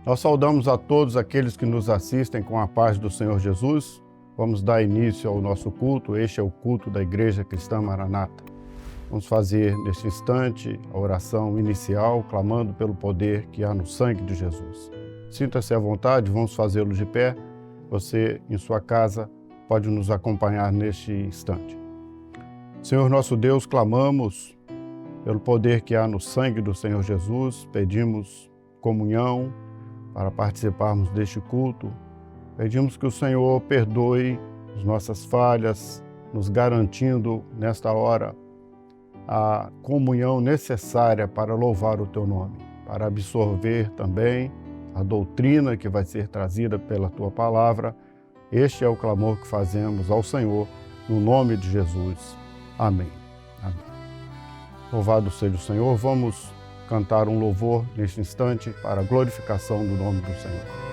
Nós saudamos a todos aqueles que nos assistem com a paz do Senhor Jesus. Vamos dar início ao nosso culto. Este é o culto da Igreja Cristã Maranata. Vamos fazer neste instante a oração inicial, clamando pelo poder que há no sangue de Jesus. Sinta-se à vontade, vamos fazê-lo de pé. Você, em sua casa, pode nos acompanhar neste instante. Senhor nosso Deus, clamamos pelo poder que há no sangue do Senhor Jesus, pedimos comunhão para participarmos deste culto. Pedimos que o Senhor perdoe as nossas falhas, nos garantindo nesta hora a comunhão necessária para louvar o Teu nome, para absorver também a doutrina que vai ser trazida pela Tua palavra. Este é o clamor que fazemos ao Senhor, no nome de Jesus. Amém. Amém. Louvado seja o Senhor. Vamos cantar um louvor neste instante para a glorificação do nome do Senhor.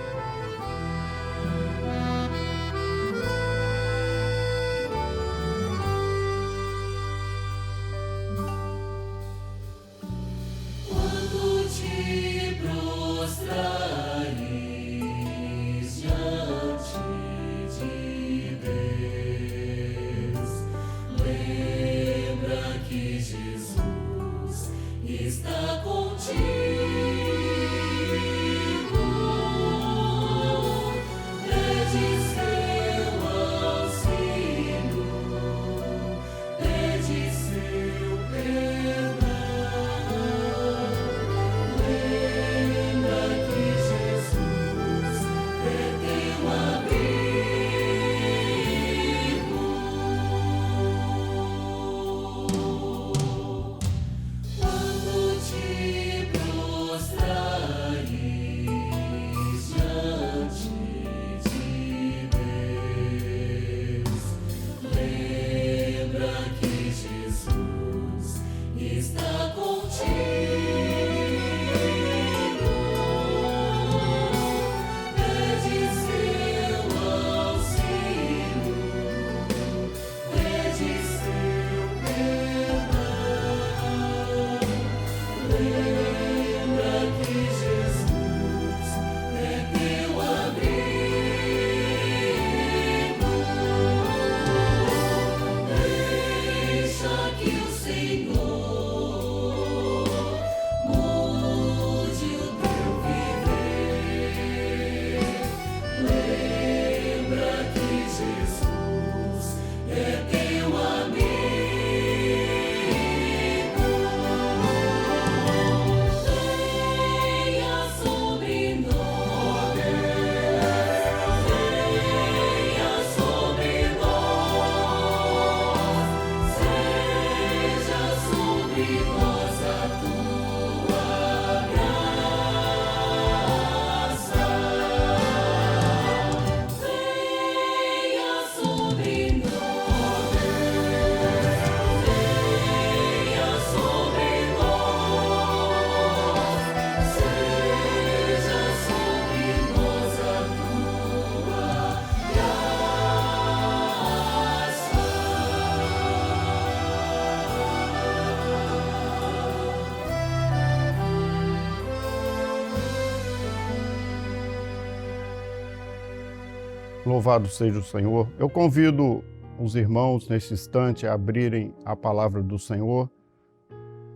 Louvado seja o Senhor. Eu convido os irmãos neste instante a abrirem a palavra do Senhor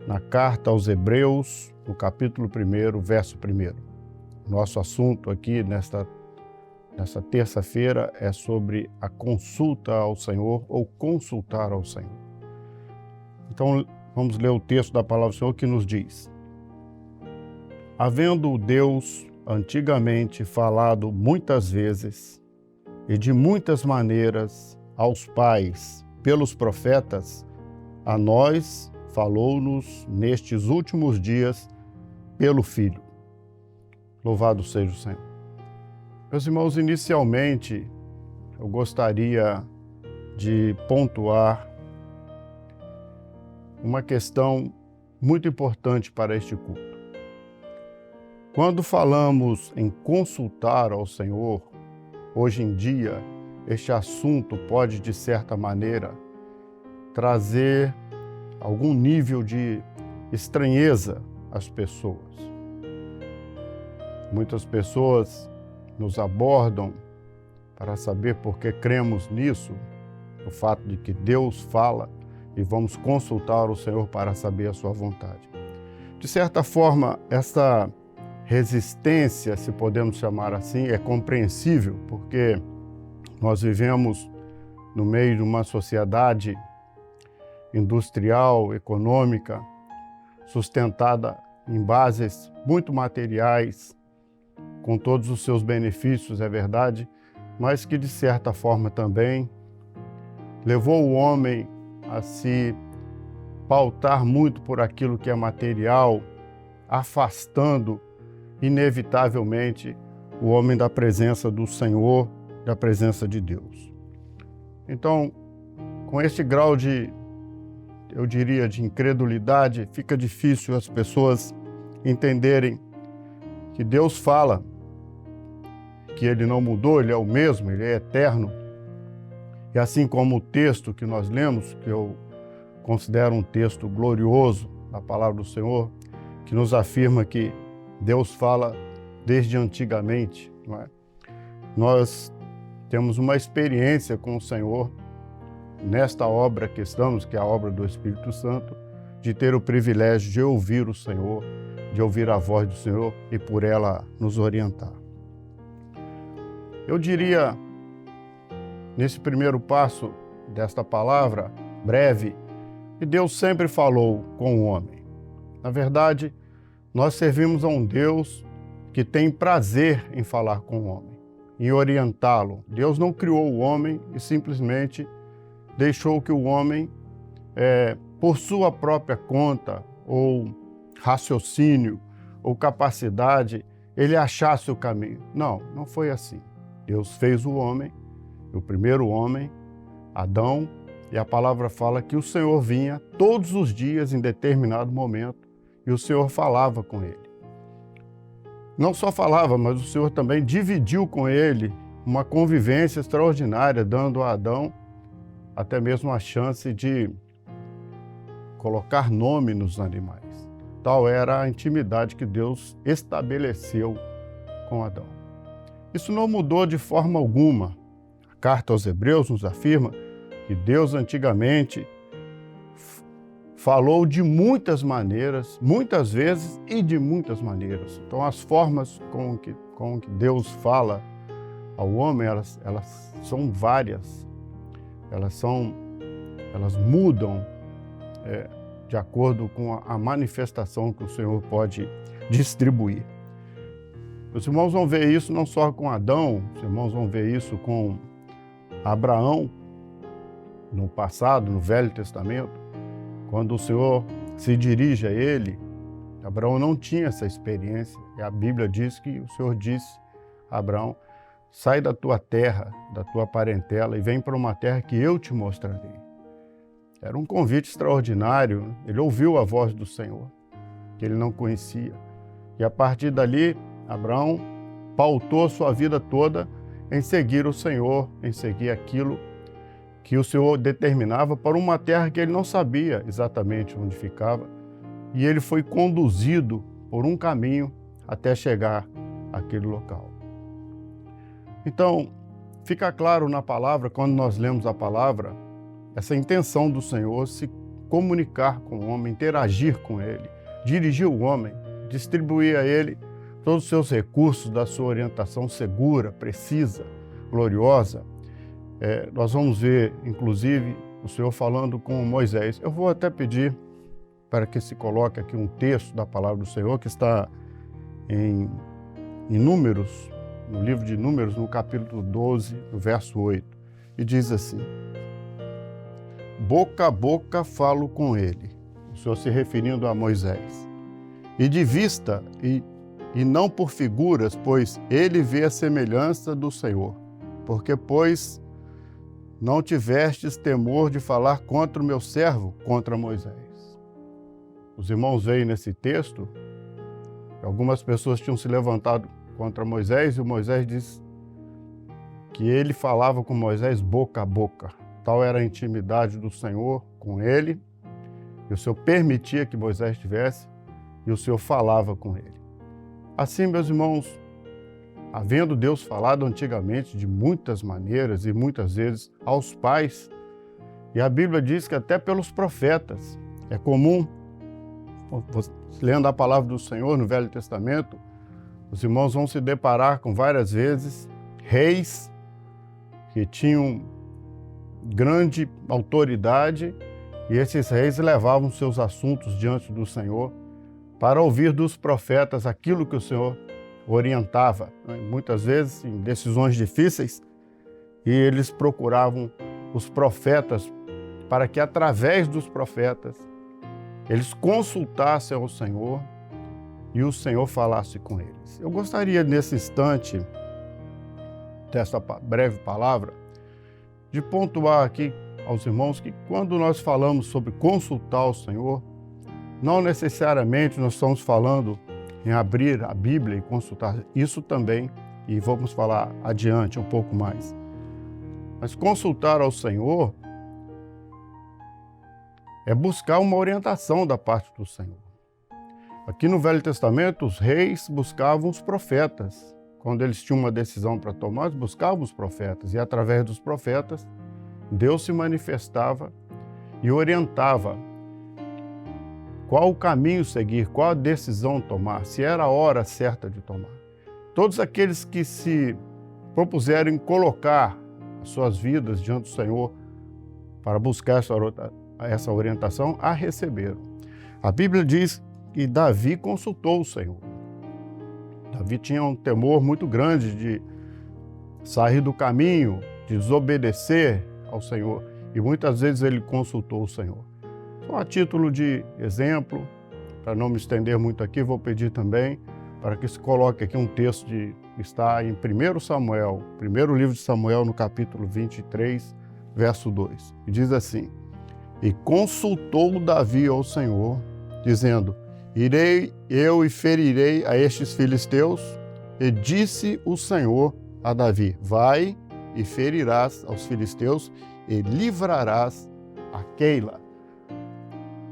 na carta aos Hebreus, no capítulo 1, verso 1. Nosso assunto aqui nesta terça-feira é sobre a consulta ao Senhor ou consultar ao Senhor. Então, vamos ler o texto da palavra do Senhor que nos diz: Havendo Deus antigamente falado muitas vezes e de muitas maneiras aos pais pelos profetas, a nós falou-nos nestes últimos dias pelo Filho. Louvado seja o Senhor. Meus irmãos, inicialmente eu gostaria de pontuar uma questão muito importante para este culto. Quando falamos em consultar ao Senhor, hoje em dia, este assunto pode, de certa maneira, trazer algum nível de estranheza às pessoas. Muitas pessoas nos abordam para saber por que cremos nisso, o fato de que Deus fala e vamos consultar o Senhor para saber a sua vontade. De certa forma, essa resistência, se podemos chamar assim, é compreensível, porque nós vivemos no meio de uma sociedade industrial, econômica, sustentada em bases muito materiais, com todos os seus benefícios, é verdade, mas que de certa forma também levou o homem a se pautar muito por aquilo que é material, afastando inevitavelmente o homem da presença do Senhor, da presença de Deus. Então, com este grau de, eu diria, de incredulidade, fica difícil as pessoas entenderem que Deus fala, que Ele não mudou, Ele é o mesmo, Ele é eterno. E assim como o texto que nós lemos, que eu considero um texto glorioso da palavra do Senhor, que nos afirma que Deus fala desde antigamente, não é? Nós temos uma experiência com o Senhor nesta obra que estamos, que é a obra do Espírito Santo, de ter o privilégio de ouvir o Senhor, de ouvir a voz do Senhor e por ela nos orientar. Eu diria, nesse primeiro passo desta palavra breve, que Deus sempre falou com o homem. Na verdade, nós servimos a um Deus que tem prazer em falar com o homem, em orientá-lo. Deus não criou o homem e simplesmente deixou que o homem, por sua própria conta, ou raciocínio, ou capacidade, ele achasse o caminho. Não, não foi assim. Deus fez o homem, o primeiro homem, Adão, e a palavra fala que o Senhor vinha todos os dias em determinado momento e o Senhor falava com ele. Não só falava, mas o Senhor também dividiu com ele uma convivência extraordinária, dando a Adão até mesmo a chance de colocar nome nos animais. Tal era a intimidade que Deus estabeleceu com Adão. Isso não mudou de forma alguma. A carta aos Hebreus nos afirma que Deus antigamente falou de muitas maneiras, muitas vezes e de muitas maneiras. Então as formas com que Deus fala ao homem, elas são várias. Elas mudam de acordo com a manifestação que o Senhor pode distribuir. Os irmãos vão ver isso não só com Adão, os irmãos vão ver isso com Abraão, no passado, no Velho Testamento, quando o Senhor se dirige a ele. Abraão não tinha essa experiência, e a Bíblia diz que o Senhor disse a Abraão: sai da tua terra, da tua parentela e vem para uma terra que eu te mostrarei. Era um convite extraordinário. Ele ouviu a voz do Senhor, que ele não conhecia. E a partir dali, Abraão pautou sua vida toda em seguir o Senhor, em seguir aquilo que o Senhor determinava para uma terra que ele não sabia exatamente onde ficava. E ele foi conduzido por um caminho até chegar àquele local. Então, fica claro na palavra, quando nós lemos a palavra, essa intenção do Senhor se comunicar com o homem, interagir com ele, dirigir o homem, distribuir a ele todos os seus recursos da sua orientação segura, precisa, gloriosa. Nós vamos ver, inclusive, o Senhor falando com Moisés. Eu vou até pedir para que se coloque aqui um texto da palavra do Senhor que está em Números, no livro de Números, no capítulo 12, no verso 8, e diz assim: boca a boca falo com ele, o Senhor se referindo a Moisés, e de vista e não por figuras, pois ele vê a semelhança do Senhor, porque, pois, não tivestes temor de falar contra o meu servo, contra Moisés. Os irmãos veem nesse texto que algumas pessoas tinham se levantado contra Moisés, e o Moisés diz que ele falava com Moisés boca a boca. Tal era a intimidade do Senhor com ele, e o Senhor permitia que Moisés tivesse, e o Senhor falava com ele. Assim, meus irmãos, havendo Deus falado antigamente de muitas maneiras e muitas vezes aos pais, e a Bíblia diz que até pelos profetas. É comum, lendo a palavra do Senhor no Velho Testamento, os irmãos vão se deparar com várias vezes reis que tinham grande autoridade, e esses reis levavam seus assuntos diante do Senhor para ouvir dos profetas aquilo que o Senhor orientava, muitas vezes em decisões difíceis, e eles procuravam os profetas para que através dos profetas eles consultassem ao Senhor e o Senhor falasse com eles. Eu gostaria nesse instante dessa breve palavra de pontuar aqui aos irmãos que quando nós falamos sobre consultar o Senhor, não necessariamente nós estamos falando em abrir a Bíblia e consultar, isso também, e vamos falar adiante um pouco mais. Mas consultar ao Senhor é buscar uma orientação da parte do Senhor. Aqui no Velho Testamento, os reis buscavam os profetas. Quando eles tinham uma decisão para tomar, eles buscavam os profetas. E através dos profetas, Deus se manifestava e orientava qual o caminho seguir, qual a decisão tomar, se era a hora certa de tomar. Todos aqueles que se propuseram em colocar as suas vidas diante do Senhor para buscar essa orientação, a receberam. A Bíblia diz que Davi consultou o Senhor. Davi tinha um temor muito grande de sair do caminho, de desobedecer ao Senhor, e muitas vezes ele consultou o Senhor. Só a título de exemplo, para não me estender muito aqui, vou pedir também para que se coloque aqui um texto que está em 1 Samuel, primeiro livro de Samuel, no capítulo 23, verso 2. E diz assim: E consultou Davi ao Senhor, dizendo: Irei eu e ferirei a estes filisteus? E disse o Senhor a Davi: Vai e ferirás aos filisteus e livrarás a Keila.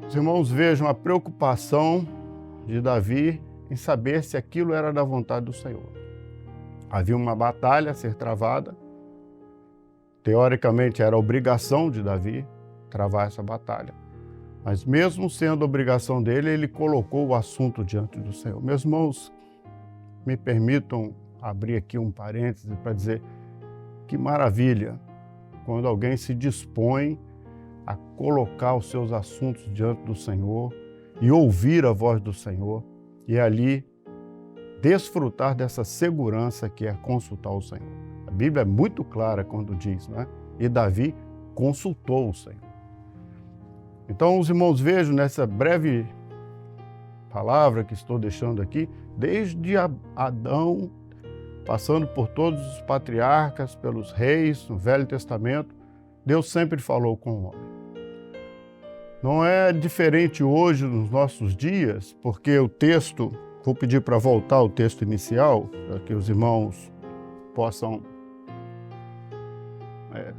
Os irmãos vejam a preocupação de Davi em saber se aquilo era da vontade do Senhor. Havia uma batalha a ser travada. Teoricamente era obrigação de Davi travar essa batalha. Mas mesmo sendo obrigação dele, ele colocou o assunto diante do Senhor. Meus irmãos, me permitam abrir aqui um parêntese para dizer que maravilha quando alguém se dispõe a colocar os seus assuntos diante do Senhor e ouvir a voz do Senhor e ali desfrutar dessa segurança que é consultar o Senhor. A Bíblia é muito clara quando diz, né? E Davi consultou o Senhor. Então, os irmãos, vejam nessa breve palavra que estou deixando aqui, desde Adão, passando por todos os patriarcas, pelos reis, no Velho Testamento, Deus sempre falou com o homem. Não é diferente hoje nos nossos dias, porque o texto, vou pedir para voltar ao texto inicial, para que os irmãos possam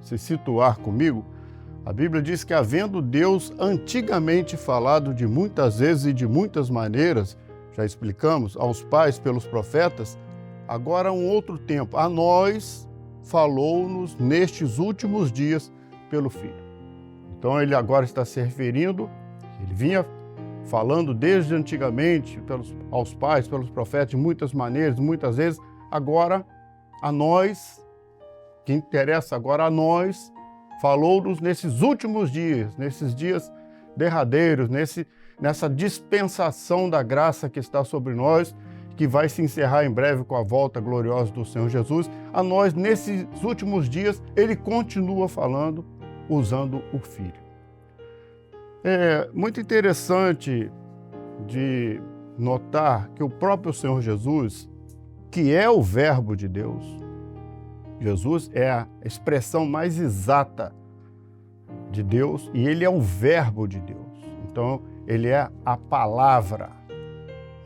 se situar comigo. A Bíblia diz que, havendo Deus antigamente falado de muitas vezes e de muitas maneiras, já explicamos, aos pais pelos profetas, agora um outro tempo, a nós falou-nos nestes últimos dias pelo Filho. Então ele agora está se referindo, ele vinha falando desde antigamente aos pais, pelos profetas, de muitas maneiras, muitas vezes, agora a nós, que interessa agora a nós, falou-nos nesses últimos dias, nesses dias derradeiros, nessa dispensação da graça que está sobre nós, que vai se encerrar em breve com a volta gloriosa do Senhor Jesus. A nós, nesses últimos dias, ele continua falando, usando o Filho. É muito interessante de notar que o próprio Senhor Jesus, que é o Verbo de Deus, Jesus é a expressão mais exata de Deus e ele é o Verbo de Deus. Então, ele é a palavra.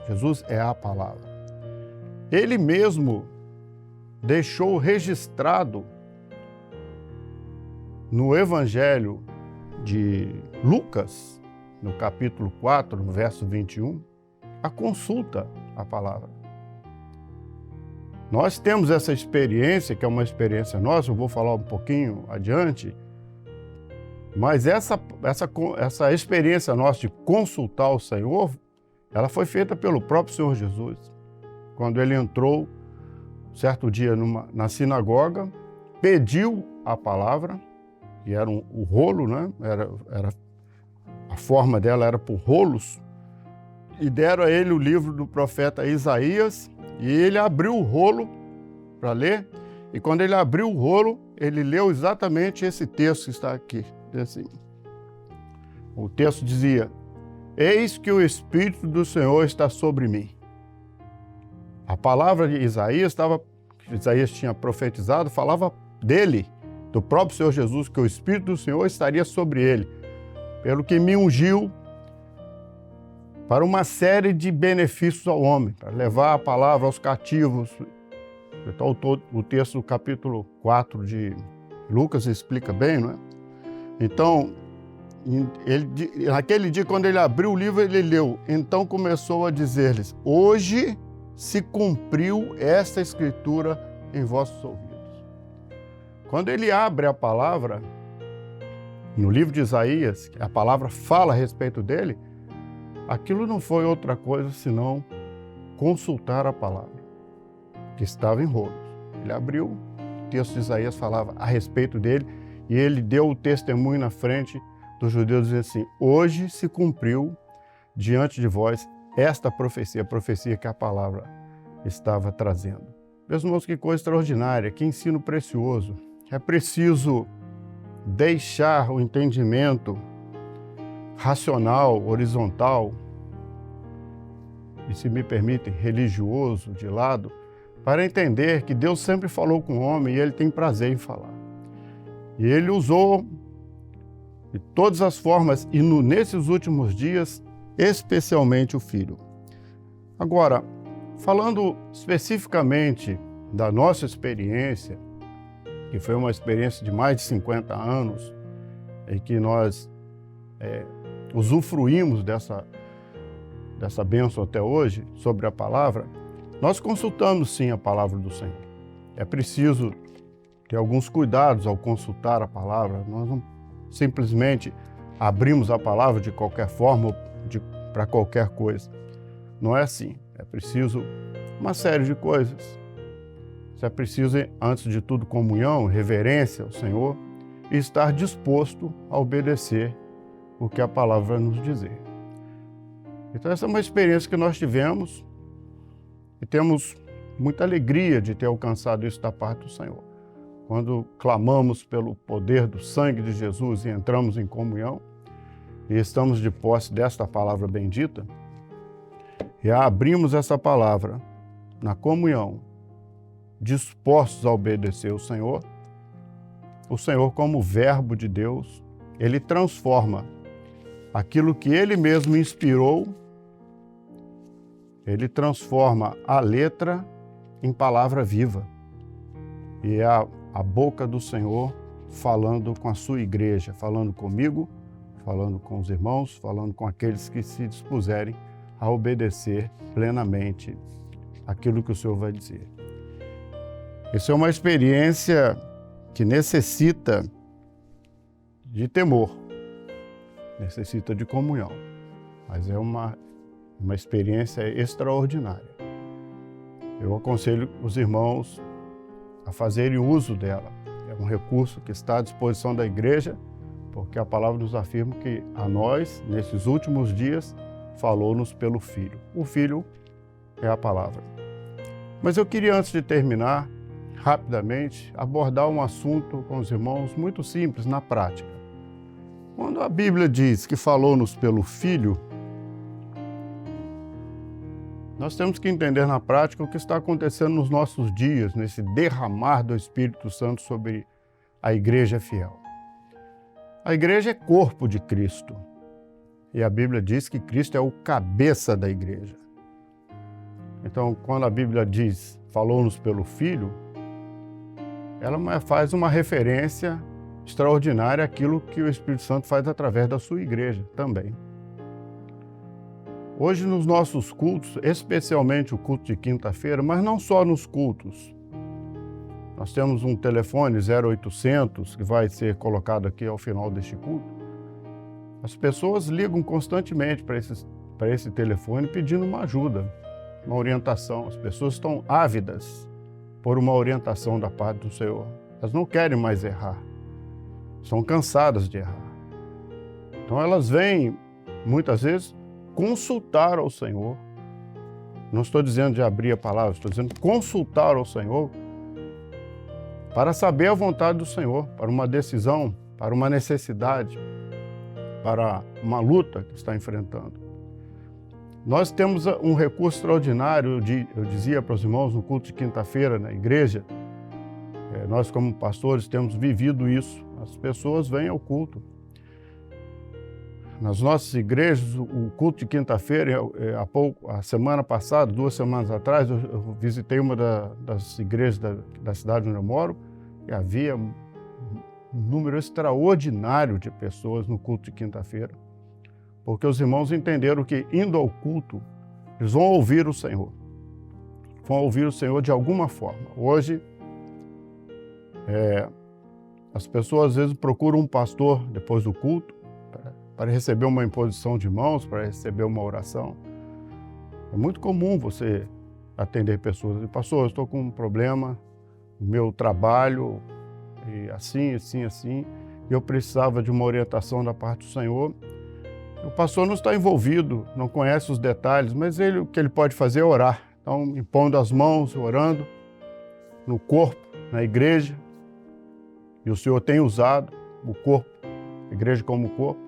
Jesus é a palavra. Ele mesmo deixou registrado no Evangelho de Lucas, no capítulo 4, no verso 21, a consulta à palavra. Nós temos essa experiência, que é uma experiência nossa, eu vou falar um pouquinho adiante, mas essa experiência nossa de consultar o Senhor, ela foi feita pelo próprio Senhor Jesus. Quando ele entrou, certo dia, na sinagoga, pediu a palavra, que era o rolo, né? A forma dela era por rolos, e deram a ele o livro do profeta Isaías, e ele abriu o rolo para ler, e quando ele abriu o rolo, ele leu exatamente esse texto que está aqui. Assim, o texto dizia: eis que o Espírito do Senhor está sobre mim. A palavra de Isaías, que Isaías tinha profetizado, falava dele, do próprio Senhor Jesus, que o Espírito do Senhor estaria sobre ele, pelo que me ungiu para uma série de benefícios ao homem, para levar a palavra aos cativos. Então, o texto do capítulo 4 de Lucas explica bem, não é? Então, naquele dia, quando ele abriu o livro, ele leu. Então começou a dizer-lhes: hoje se cumpriu esta escritura em vossos ouvidos. Quando ele abre a palavra, no livro de Isaías, a palavra fala a respeito dele, aquilo não foi outra coisa senão consultar a palavra, que estava em rolos. Ele abriu, o texto de Isaías falava a respeito dele, e ele deu o testemunho na frente dos judeus, dizendo assim: hoje se cumpriu diante de vós esta profecia, a profecia que a palavra estava trazendo. Meus irmãos, que coisa extraordinária, que ensino precioso. É preciso deixar o entendimento racional, horizontal, e, se me permitem, religioso de lado, para entender que Deus sempre falou com o homem e ele tem prazer em falar. E ele usou de todas as formas, e nesses últimos dias, especialmente o Filho. Agora, falando especificamente da nossa experiência, que foi uma experiência de mais de 50 anos, em que nós usufruímos dessa bênção até hoje, sobre a palavra, nós consultamos sim a palavra do Senhor. É preciso ter alguns cuidados ao consultar a palavra. Nós não simplesmente abrimos a palavra de qualquer forma, para qualquer coisa. Não é assim. É preciso uma série de coisas. É preciso, antes de tudo, comunhão, reverência ao Senhor e estar disposto a obedecer o que a palavra vai nos dizer. Então, essa é uma experiência que nós tivemos e temos muita alegria de ter alcançado isso da parte do Senhor. Quando clamamos pelo poder do sangue de Jesus e entramos em comunhão e estamos de posse desta palavra bendita, e abrimos essa palavra na comunhão, dispostos a obedecer o Senhor, como verbo de Deus, ele transforma aquilo que ele mesmo inspirou, ele transforma a letra em palavra viva. E é a boca do Senhor falando com a sua igreja, falando comigo, falando com os irmãos, falando com aqueles que se dispuserem a obedecer plenamente aquilo que o Senhor vai dizer. Isso é uma experiência que necessita de temor, necessita de comunhão, mas é uma experiência extraordinária. Eu aconselho os irmãos a fazerem uso dela. É um recurso que está à disposição da igreja, porque a palavra nos afirma que a nós, nesses últimos dias, falou-nos pelo Filho. O Filho é a palavra. Mas eu queria, antes de terminar, rapidamente, abordar um assunto com os irmãos muito simples, na prática. Quando a Bíblia diz que falou-nos pelo Filho, nós temos que entender na prática o que está acontecendo nos nossos dias, nesse derramar do Espírito Santo sobre a igreja fiel. A igreja é corpo de Cristo. E a Bíblia diz que Cristo é o cabeça da igreja. Então, quando a Bíblia diz, falou-nos pelo Filho, ela faz uma referência extraordinária àquilo que o Espírito Santo faz através da sua igreja também. Hoje nos nossos cultos, especialmente o culto de quinta-feira, mas não só nos cultos, nós temos um telefone 0800 que vai ser colocado aqui ao final deste culto. As pessoas ligam constantemente para esse telefone pedindo uma ajuda, uma orientação. As pessoas estão ávidas por uma orientação da parte do Senhor. Elas não querem mais errar, estão cansadas de errar. Então elas vêm, muitas vezes, consultar ao Senhor. Não estou dizendo de abrir a palavra, estou dizendo consultar ao Senhor para saber a vontade do Senhor, para uma decisão, para uma necessidade, para uma luta que está enfrentando. Nós temos um recurso extraordinário, eu dizia para os irmãos no culto de quinta-feira na igreja, nós como pastores temos vivido isso, as pessoas vêm ao culto. Nas nossas igrejas, o culto de quinta-feira, a semana passada, 2 semanas atrás, eu visitei uma das igrejas da cidade onde eu moro e havia um número extraordinário de pessoas no culto de quinta-feira, porque os irmãos entenderam que, indo ao culto, eles vão ouvir o Senhor. Vão ouvir o Senhor de alguma forma. Hoje, as pessoas às vezes procuram um pastor depois do culto, para receber uma imposição de mãos, para receber uma oração. É muito comum você atender pessoas. Pastor, eu estou com um problema no meu trabalho, e assim, e eu precisava de uma orientação da parte do Senhor. O pastor não está envolvido, não conhece os detalhes, mas o que ele pode fazer é orar. Então, impondo as mãos, orando no corpo, na igreja. E o Senhor tem usado o corpo, a igreja como corpo.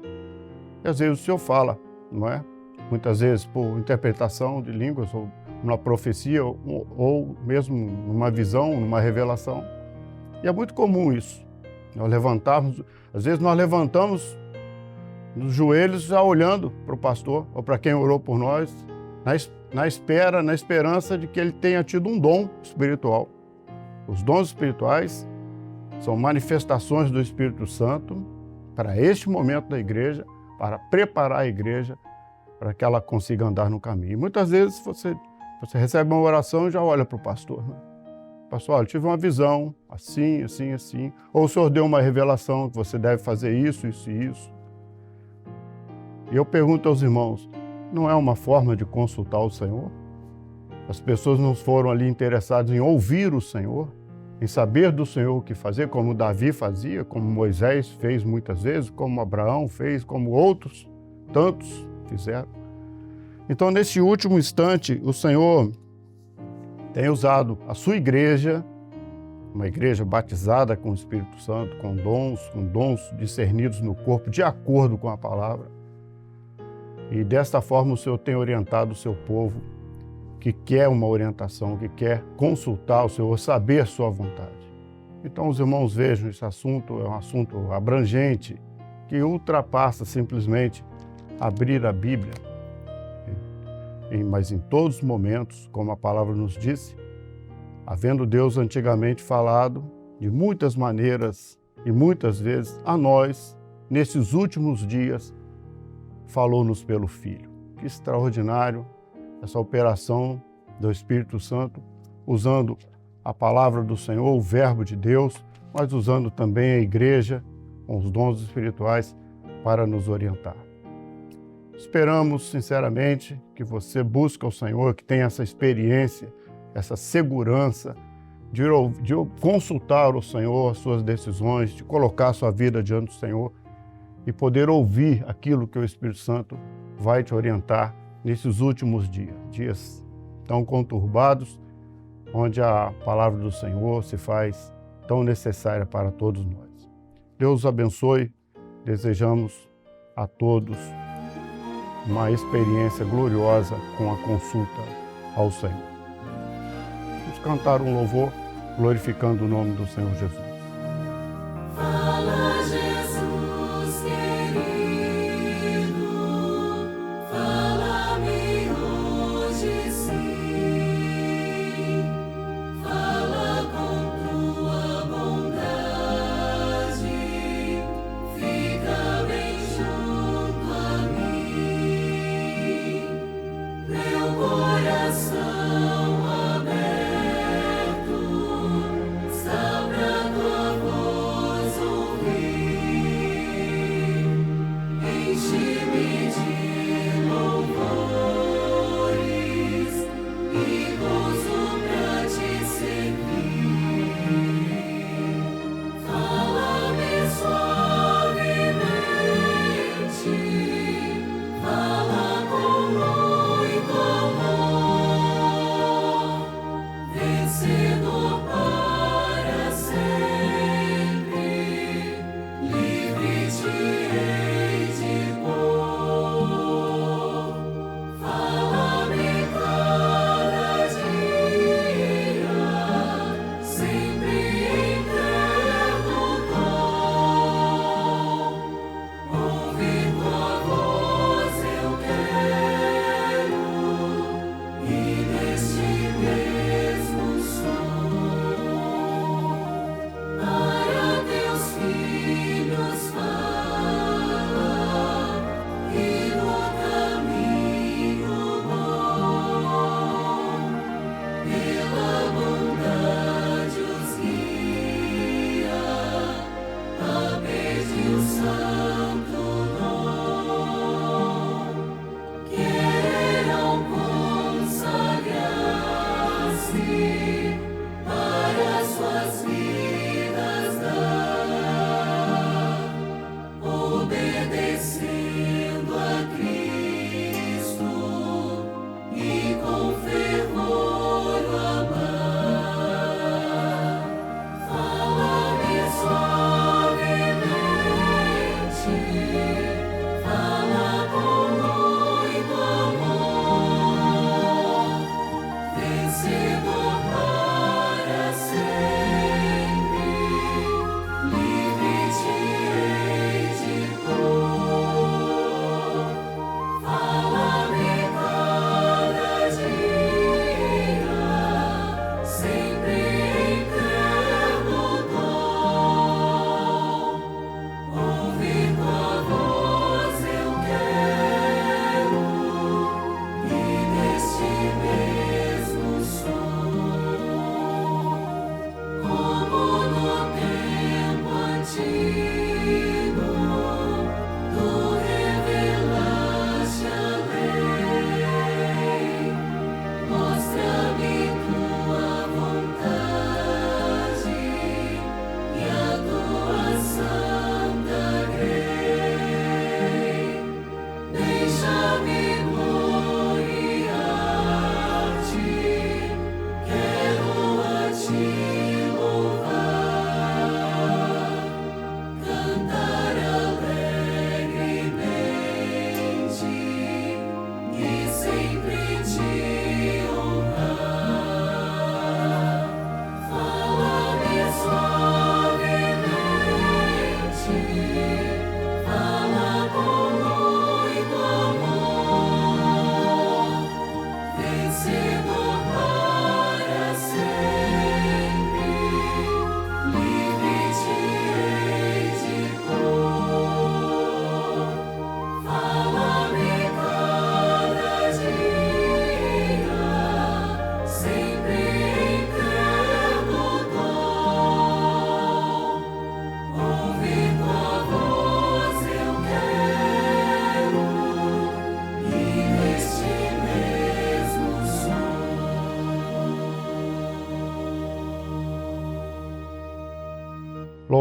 E às vezes o Senhor fala, não é? Muitas vezes por interpretação de línguas, ou numa profecia, ou mesmo numa visão, numa revelação. E é muito comum isso. Às vezes nós levantamos nos joelhos já olhando para o pastor, ou para quem orou por nós, na esperança de que ele tenha tido um dom espiritual. Os dons espirituais são manifestações do Espírito Santo para este momento da igreja, para preparar a igreja para que ela consiga andar no caminho. E muitas vezes você recebe uma oração e já olha para o pastor. Né? Pastor, olha, eu tive uma visão, assim. Ou o Senhor deu uma revelação que você deve fazer isso. E eu pergunto aos irmãos, não é uma forma de consultar o Senhor? As pessoas não foram ali interessadas em ouvir o Senhor, em saber do Senhor o que fazer, como Davi fazia, como Moisés fez muitas vezes, como Abraão fez, como outros, tantos fizeram. Então, nesse último instante, o Senhor tem usado a sua igreja, uma igreja batizada com o Espírito Santo, com dons discernidos no corpo, de acordo com a palavra. E desta forma o Senhor tem orientado o seu povo, que quer uma orientação, que quer consultar o Senhor, saber sua vontade. Então os irmãos vejam, esse assunto é um assunto abrangente, que ultrapassa simplesmente abrir a Bíblia. Mas em todos os momentos, como a palavra nos disse, havendo Deus antigamente falado de muitas maneiras e muitas vezes a nós, nesses últimos dias, falou-nos pelo Filho. Que extraordinário essa operação do Espírito Santo, usando a palavra do Senhor, o verbo de Deus, mas usando também a igreja com os dons espirituais para nos orientar. Esperamos, sinceramente, que você busque o Senhor, que tenha essa experiência, essa segurança de consultar o Senhor, as suas decisões, de colocar a sua vida diante do Senhor e poder ouvir aquilo que o Espírito Santo vai te orientar nesses últimos dias tão conturbados, onde a palavra do Senhor se faz tão necessária para todos nós. Deus os abençoe, desejamos a todos uma experiência gloriosa com a consulta ao Senhor. Vamos cantar um louvor glorificando o nome do Senhor Jesus. Fala, Jesus querido, fala-me hoje sim, fala com tua bondade, fica bem junto a mim.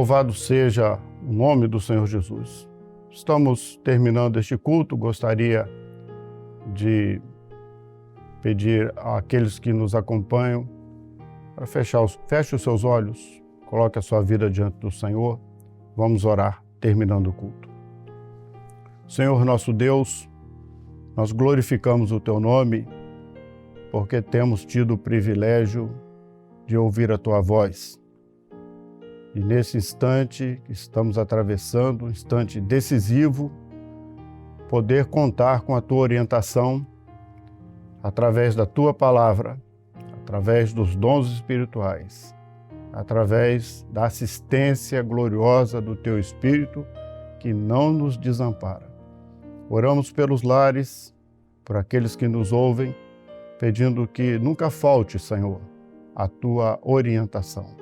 Louvado seja o nome do Senhor Jesus. Estamos terminando este culto. Gostaria de pedir àqueles que nos acompanham para feche os seus olhos, coloque a sua vida diante do Senhor. Vamos orar, terminando o culto. Senhor nosso Deus, nós glorificamos o Teu nome porque temos tido o privilégio de ouvir a Tua voz. E nesse instante que estamos atravessando, um instante decisivo, poder contar com a Tua orientação através da Tua palavra, através dos dons espirituais, através da assistência gloriosa do Teu Espírito que não nos desampara. Oramos pelos lares, por aqueles que nos ouvem, pedindo que nunca falte, Senhor, a Tua orientação.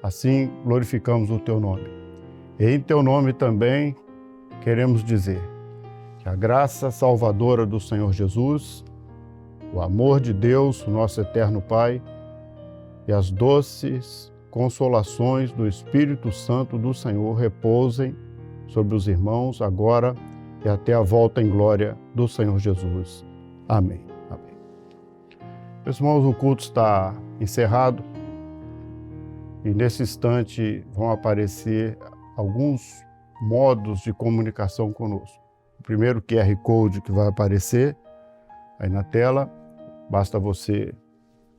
Assim, glorificamos o Teu nome. E em Teu nome também queremos dizer que a graça salvadora do Senhor Jesus, o amor de Deus, o nosso eterno Pai, e as doces consolações do Espírito Santo do Senhor repousem sobre os irmãos agora e até a volta em glória do Senhor Jesus. Amém. Amém. Meus irmãos, o culto está encerrado. E nesse instante vão aparecer alguns modos de comunicação conosco. O primeiro QR Code que vai aparecer aí na tela, basta você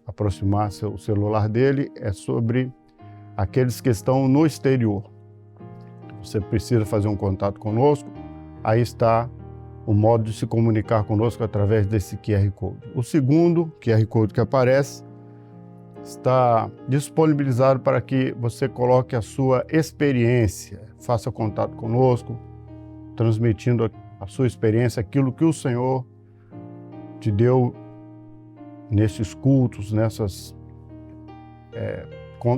aproximar seu celular dele, é sobre aqueles que estão no exterior. Você precisa fazer um contato conosco, aí está o modo de se comunicar conosco através desse QR Code. O segundo QR Code que aparece está disponibilizado para que você coloque a sua experiência, faça contato conosco, transmitindo a sua experiência, aquilo que o Senhor te deu nesses cultos,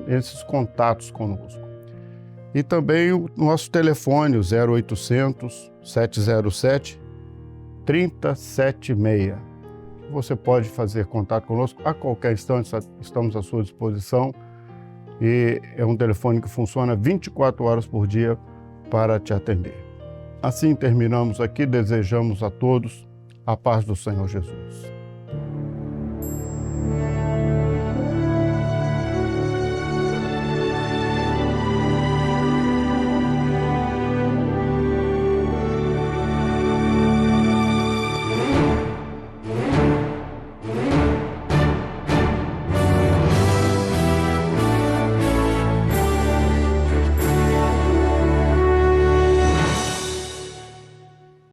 esses contatos conosco. E também o nosso telefone, o 0800 707 3076. Você pode fazer contato conosco a qualquer instante, estamos à sua disposição. E é um telefone que funciona 24 horas por dia para te atender. Assim terminamos aqui, desejamos a todos a paz do Senhor Jesus.